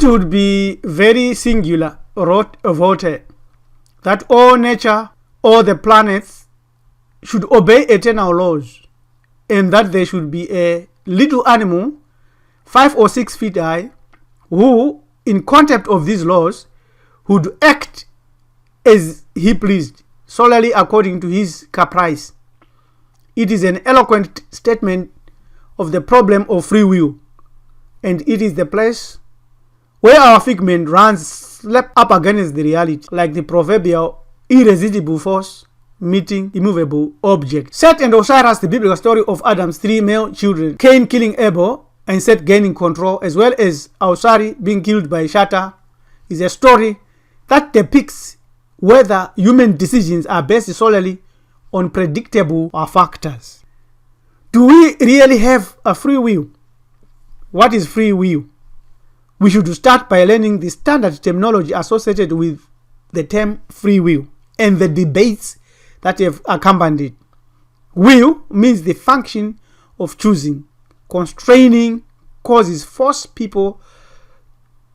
It would be very singular, wrote Voltaire, that all nature, all the planets should obey eternal laws, and that there should be a little animal 5 or 6 feet high who, in contempt of these laws, would act as he pleased, solely according to his caprice. It is an eloquent statement of the problem of free will, and it is the place where our figment runs slap up against the reality, like the proverbial irresistible force meeting immovable object. Seth and Osiris, the biblical story of Adam's 3 male children, Cain killing Abel and Seth gaining control, as well as Osiris being killed by Shatter, is a story that depicts whether human decisions are based solely on predictable factors. Do we really have a free will? What is free will? We should start by learning the standard terminology associated with the term free will and the debates that have accompanied it. Will means the function of choosing. Constraining causes force people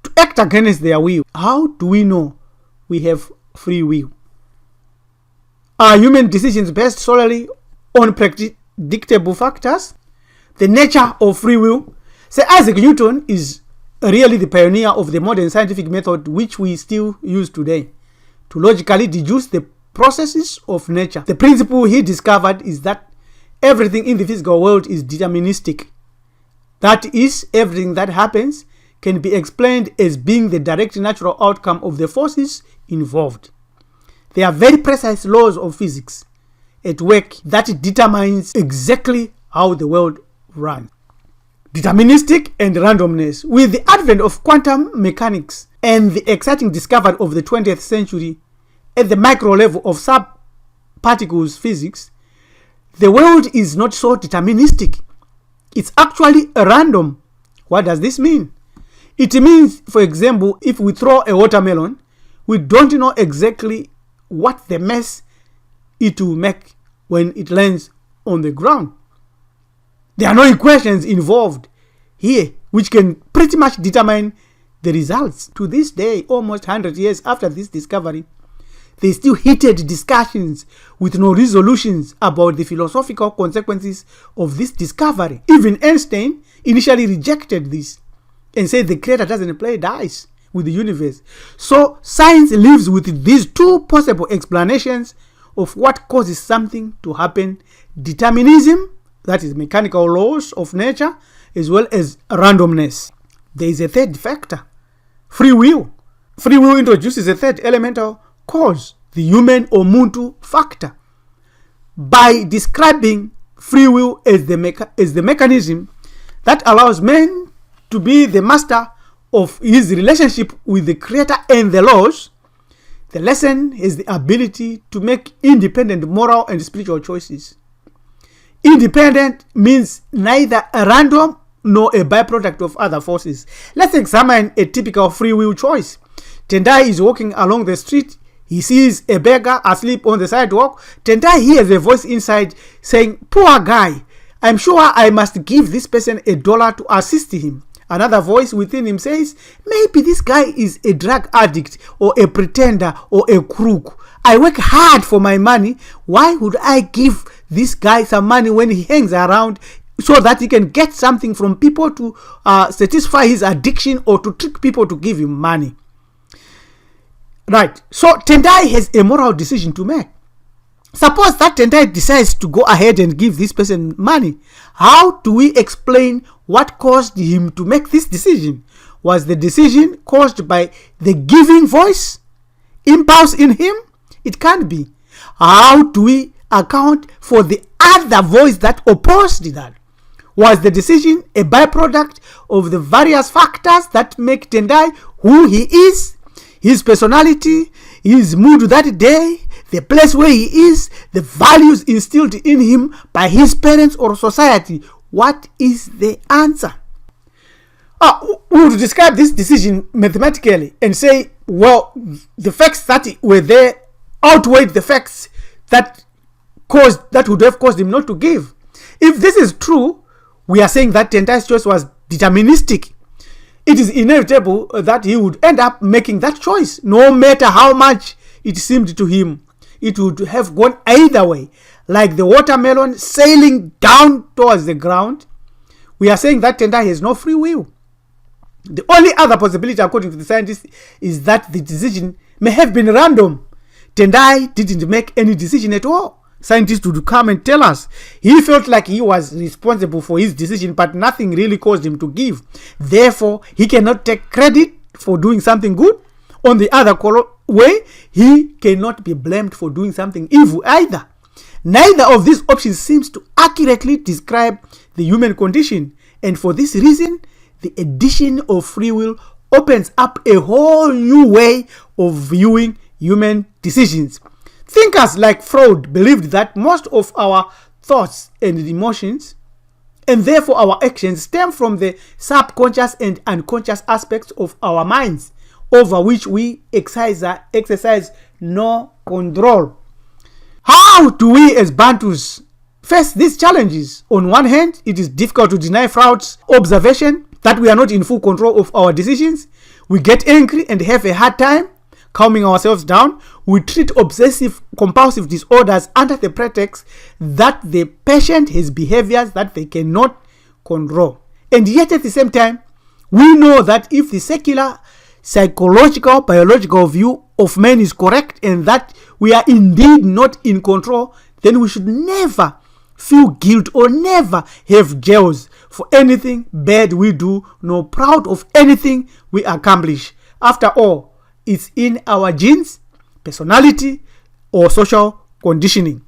to act against their will. How do we know we have free will? Are human decisions based solely on predictable factors? The nature of free will. Sir Isaac Newton is really the pioneer of the modern scientific method which we still use today to logically deduce the processes of nature. The principle he discovered is that everything in the physical world is deterministic. That is, everything that happens can be explained as being the direct natural outcome of the forces involved. There are very precise laws of physics at work that determines exactly how the world runs. Deterministic and randomness. With the advent of quantum mechanics and the exciting discovery of the 20th century at the micro level of subparticles physics, the world is not so deterministic. It's actually random. What does this mean? It means, for example, if we throw a watermelon, we don't know exactly what the mess it will make when it lands on the ground. There are no equations involved here which can pretty much determine the results. To this day, almost 100 years after this discovery, there are still heated discussions with no resolutions about the philosophical consequences of this discovery. Even Einstein initially rejected this and said the creator doesn't play dice with the universe. So science lives with these 2 possible explanations of what causes something to happen: determinism, that is mechanical laws of nature, as well as randomness. There is a third factor: free will. Free will introduces a third elemental cause, the human or muntu factor. By describing free will as the mechanism that allows man to be the master of his relationship with the creator and the laws, the lesson is the ability to make independent moral and spiritual choices. Independent means neither a random nor a byproduct of other forces. Let's examine a typical free will choice. Tendai is walking along the street. He sees a beggar asleep on the sidewalk. Tendai hears a voice inside saying, "Poor guy, I'm sure I must give this person $1 to assist him." Another voice within him says, "Maybe this guy is a drug addict or a pretender or a crook. I work hard for my money. Why would I give this guy some money when he hangs around so that he can get something from people to satisfy his addiction or to trick people to give him money?" Right. So Tendai has a moral decision to make. Suppose that Tendai decides to go ahead and give this person money. How do we explain what caused him to make this decision? Was the decision caused by the giving voice, impulse in him? It can't be. How do we account for the other voice that opposed that? Was the decision a byproduct of the various factors that make Tendai who he is? His personality, his mood that day, the place where he is, the values instilled in him by his parents or society. What is the answer? We would describe this decision mathematically and say, well, the facts that were there outweighed the facts that would have caused him not to give. If this is true, we are saying that Tendai's choice was deterministic. it is inevitable that he would end up making that choice, no matter how much it seemed to him. It would have gone either way, like the watermelon sailing down towards the ground. We are saying that Tendai has no free will. The only other possibility, according to the scientists, is that the decision may have been random. Tendai didn't make any decision at all. Scientists would come and tell us he felt like he was responsible for his decision, but nothing really caused him to give. Therefore, he cannot take credit for doing something good. On the other way, he cannot be blamed for doing something evil either. Neither of these options seems to accurately describe the human condition, and for this reason, the addition of free will opens up a whole new way of viewing human decisions. Thinkers like Freud believed that most of our thoughts and emotions, and therefore our actions, stem from the subconscious and unconscious aspects of our minds, over which we exercise no control. How do we as Bantus face these challenges? On one hand, it is difficult to deny Freud's observation that we are not in full control of our decisions. We get angry and have a hard time calming ourselves down. We treat obsessive compulsive disorders under the pretext that the patient has behaviors that they cannot control. And yet at the same time, we know that if the secular psychological, biological view of man is correct and that we are indeed not in control, then we should never feel guilt or never have jealous for anything bad we do, nor proud of anything we accomplish. After all, it's in our genes, personality, or social conditioning.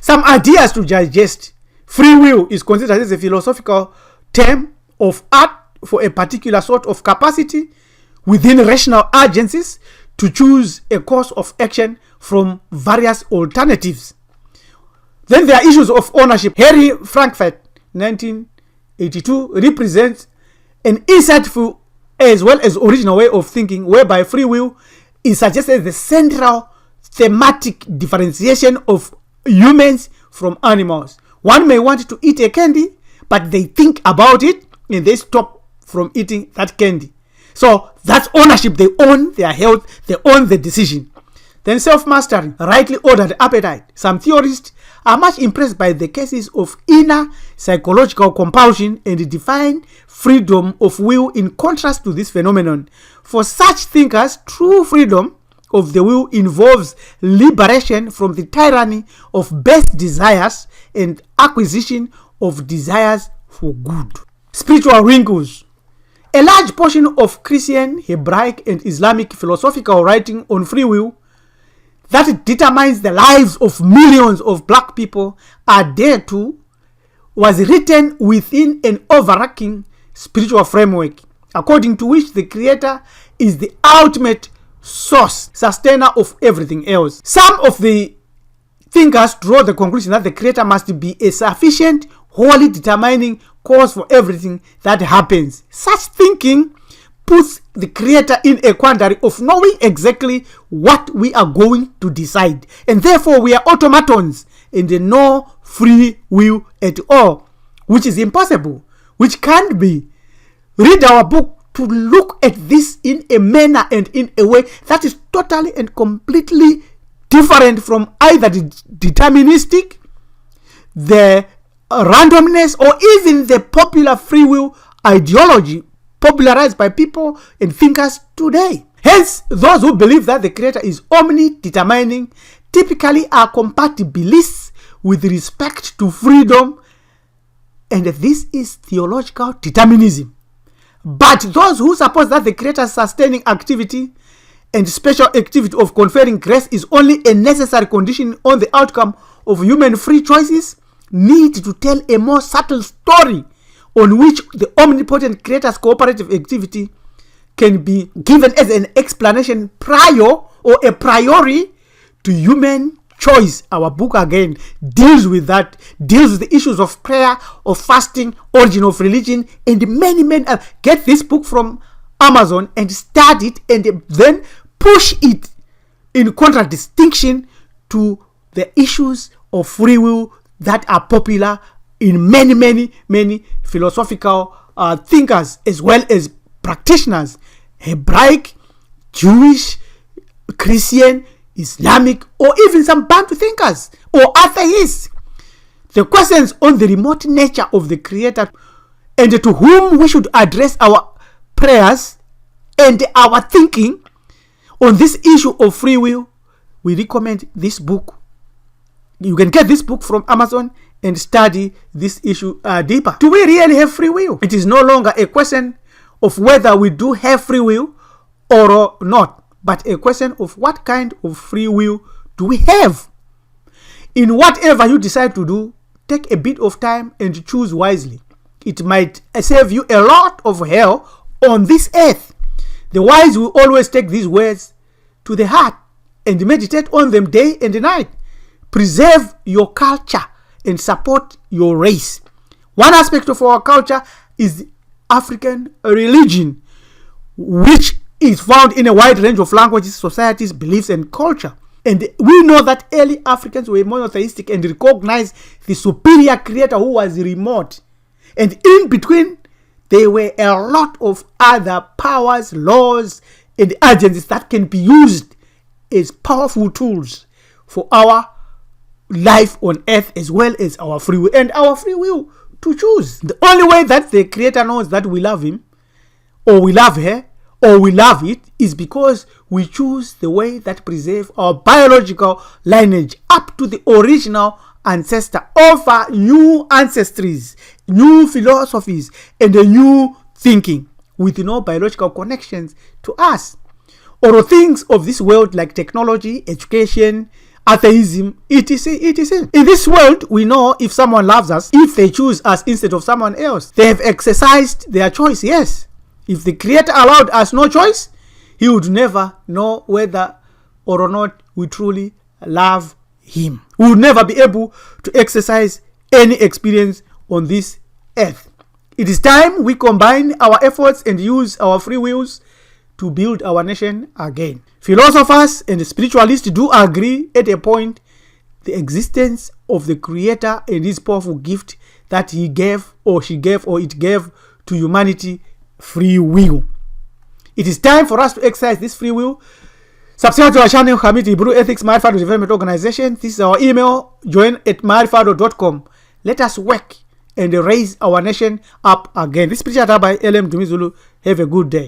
Some ideas to digest. Free will is considered as a philosophical term of art for a particular sort of capacity within rational agencies to choose a course of action from various alternatives. Then there are issues of ownership. Harry Frankfurt, 1982, represents an insightful as well as original way of thinking whereby free will is suggested as the central thematic differentiation of humans from animals. One may want to eat a candy, but they think about it and they stop from eating that candy. So that's ownership. They own their health, they own the decision. Then self-mastery, rightly ordered appetite. Some theorists are much impressed by the cases of inner psychological compulsion and define freedom of will in contrast to this phenomenon. For such thinkers, true freedom of the will involves liberation from the tyranny of base desires and acquisition of desires for good. Spiritual wrinkles. A large portion of Christian, Hebraic, and Islamic philosophical writing on free will that determines the lives of millions of black people adhered to was written within an overarching spiritual framework, according to which the Creator is the ultimate source, sustainer of everything else. Some of the thinkers draw the conclusion that the Creator must be a sufficient, wholly determining cause for everything that happens. Such thinking puts the Creator in a quandary of knowing exactly what we are going to decide, and therefore we are automatons and no free will at all, which is impossible, which can't be. Read our book to look at this in a manner and in a way that is totally and completely different from either the deterministic, the randomness, or even the popular free will ideology popularized by people and thinkers today. Hence, those who believe that the Creator is omnidetermining typically are compatibilists with respect to freedom, and this is theological determinism. But those who suppose that the Creator's sustaining activity and special activity of conferring grace is only a necessary condition on the outcome of human free choices need to tell a more subtle story on which the omnipotent Creator's cooperative activity can be given as an explanation prior or a priori to human choice. Our book again deals with that, deals with the issues of prayer, of fasting, origin of religion, and many get this book from Amazon and start it and then push it in contradistinction to the issues of free will that are popular in many philosophical thinkers as well as practitioners, Hebraic, Jewish, Christian, Islamic, or even some Bantu thinkers or atheists. The questions on the remote nature of the Creator and to whom we should address our prayers and our thinking on this issue of free will, we recommend this book. You can get this book from Amazon and study this issue deeper. Do we really have free will? It is no longer a question of whether we do have free will or not, but a question of what kind of free will do we have. In whatever you decide to do, take a bit of time and choose wisely. It might save you a lot of hell on this earth. The wise will always take these words to the heart and meditate on them day and night. Preserve your culture and support your race. One aspect of our culture is African religion, which is found in a wide range of languages, societies, beliefs, and culture. And we know that early Africans were monotheistic and recognized the superior creator who was remote. And in between, there were a lot of other powers, laws, and agencies that can be used as powerful tools for our life on earth as well as our free will and our free will to choose. The only way that the Creator knows that we love Him or we love her or we love it is because we choose the way that preserve our biological lineage up to the original ancestor, offer new ancestries, new philosophies, and a new thinking with no biological connections to us, or things of this world like technology, education, atheism, etc., etc. In this world, we know if someone loves us, if they choose us instead of someone else, they have exercised their choice, yes. If the Creator allowed us no choice, He would never know whether or not we truly love Him. We would never be able to exercise any experience on this earth. It is time we combine our efforts and use our free wills to build our nation again. Philosophers and spiritualists do agree at a point the existence of the Creator and His powerful gift that He gave or she gave or it gave to humanity, free will. It is time for us to exercise this free will. Subscribe to our channel, Hamid Hebrew Ethics Marifado Development Organization. This is our email, join@marifado.com. Let us work and raise our nation up again. This is Preacher by LM Dumizulu. Have a good day.